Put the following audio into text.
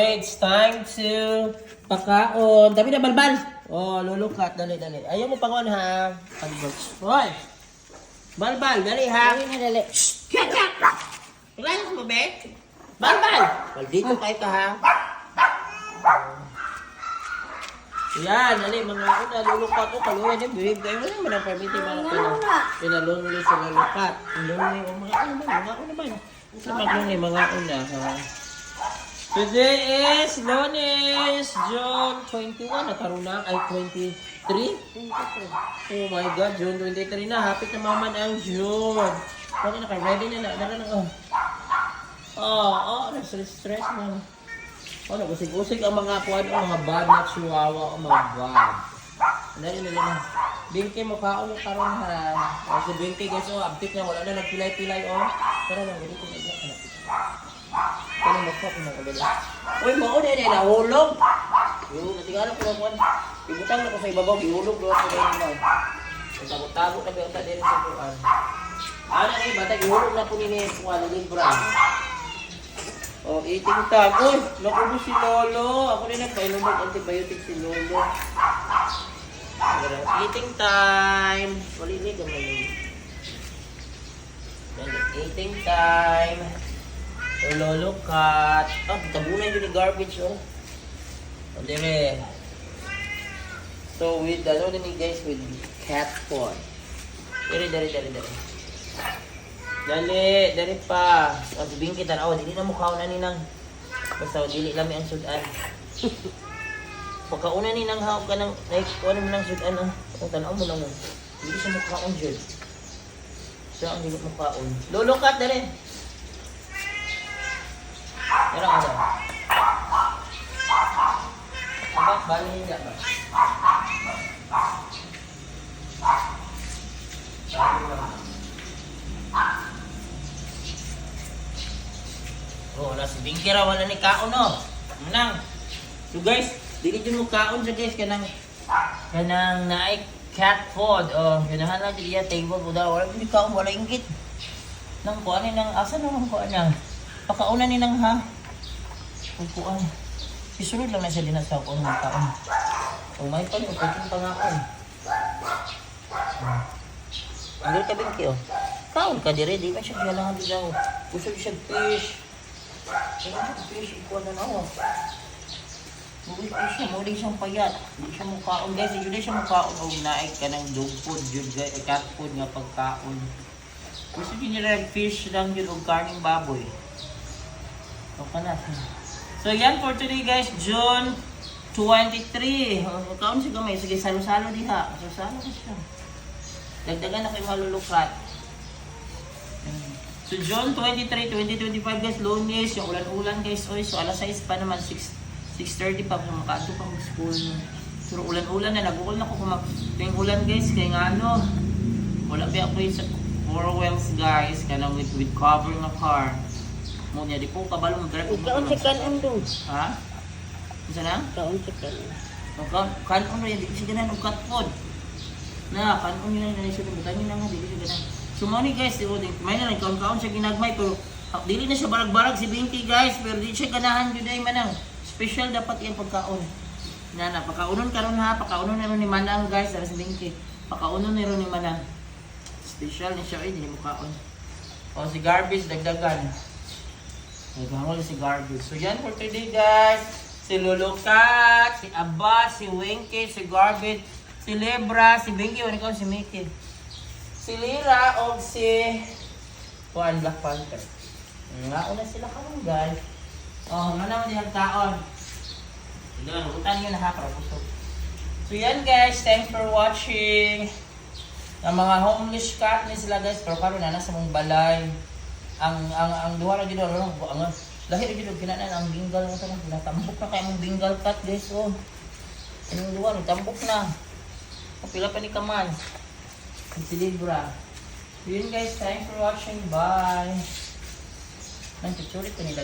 It's time to pakaon. Tapi na balbal. Oh, lulukat. Dali. Ayaw mo pangon ha. Hoy. Balbal, dali ha. Dali. Shh! Kailangan mo, be? Balbal! Dito kayo ka ha. Yan, dali. Mga una, lulukat. O, kaluhan yung bihig kayo. Wala naman ang permiti mga pinalunuli sa lulukat. Lunuli o mga una ba? Sa maglunuli mga una ha. Today is Lunes, June 21. Nakaroon na ay 23. Oh my God, June 23 na. Hapit na maman ang June. Okay, naka-ready na. Stress na. Oh, nagusig-usig ang mga kuwan, ang mga bad na chihuahua, ang mga bad. Dali. Binky, mukha ko karon ha. O, si Binky, guys, update niya. Wala na, nagpilay-pilay, Tara lang, ganito. Kaya magpap na kabila. Uy, mauna yun, nahulog. Yung natingala ko lang. Ibutang na ko sa ibabaw, ihulog doon ko rin naman. Tago-tago na ba yung tadiri sa buwan. Ano eh, bata, ihulog na po nini Kuala Libra. O, eating tag. Uy, nakubo si Lolo. Ako rin nagpainom mag-antibiotic si Lolo. Eating time. Wali gamay. Eating time. Lolo cat. Tabunan yun yung garbage, Dire. So, with, guys, with cat food. Dire. Dali pa. Sabihin kita na, dili na mukha na ninang. Basta, dili lami ang sudan. Pagkauna ninang hawak ka ng, ano mo ng sudan, Kung tanaw mo lang, Dili siya mukhaon, Jud. Siya ang dili mukhaon. Lolo cat, dali. Meron ka daw. Abang, bali hindi ba? Oh, wala si Binky raw, wala ni kaon, Manang. So guys, dili dyan mo kaon siya guys, kanang naik cat food. Ganahan lang dyan table po daw. Wala ni kaon, wala inggit. Nang kuan ni nang asa naman kuan niya. Pakauna ni nang ha. Kuan. Isunod lang na siya dinasaw ko ng taon. Kung may pan, pagkakin pa nga ko. Ang ka Binky, Kaon ka dire, di ba siya galangan din daw. Gusto siya fish. Fish, ikuha na ako. Muli siyang payat. Hindi siya mukhaon. Guys, hindi siya mukhaon. Naik ka ng dog food, cat food nga pagkaon. Gusto niya fish lang yun o karning baboy. So yan for today guys, June 23. Kaon siya gamay. Sige, salo-salo diha. Salo-salo ka siya. Dagdagan na kayo malulukat. So June 23, 2025 guys, Lunes. Yung ulan-ulan guys. So alas 6 pa naman, 6:30 pa. Kumakato pang school. Pero ulan-ulan na. Nag-uul na ko yung ulan guys. Kaya nga wala ba ako sa 4 wheels guys. Kaya with cover ng car. Munya di po kabalo mo direct. Kaon si kanon do. Ha? Isa na? Kaon si kanon. Kanon rin, di ko siya ganan og cat food. Kanon yun na siya butan yun nga, di ko siya ganan. So mo ni guys, may na kaon siya ginagmay pero dili na siya barag-barag si Binky guys, pero di siya ganahan jud ay manang. Special dapat iyang pagkaon. Pakaunon karon ha, pakaunon na ni Manang guys, para si Binky. Pakaunon ni ron ni Manang. Special ni siya ay di mo kaon. O si garbage dagdagan. Naghangal si garbage. So yan for today guys. Si Lulukat, si Abba, si Winky, si Garbage, si Lebra, si Binky, wala ko si Mickey. Si Lira o si Juan Black Panther. Una sila karon guys. Nga naman yung taon. Utan nyo na ha, para busog. So yan guys, thanks for watching. Ang mga homeless cat ni sila guys, pero karon na nasa mong balay. Ang duha na gid ang lahi ra gid kinanan ang bingal mo tanang natambok na kay mong bingal cat guys Ang duha natambok na. Kapila pa ni kaman. Si Libra. So yun guys, thanks for watching. Bye. Nang tutuloy ko nila.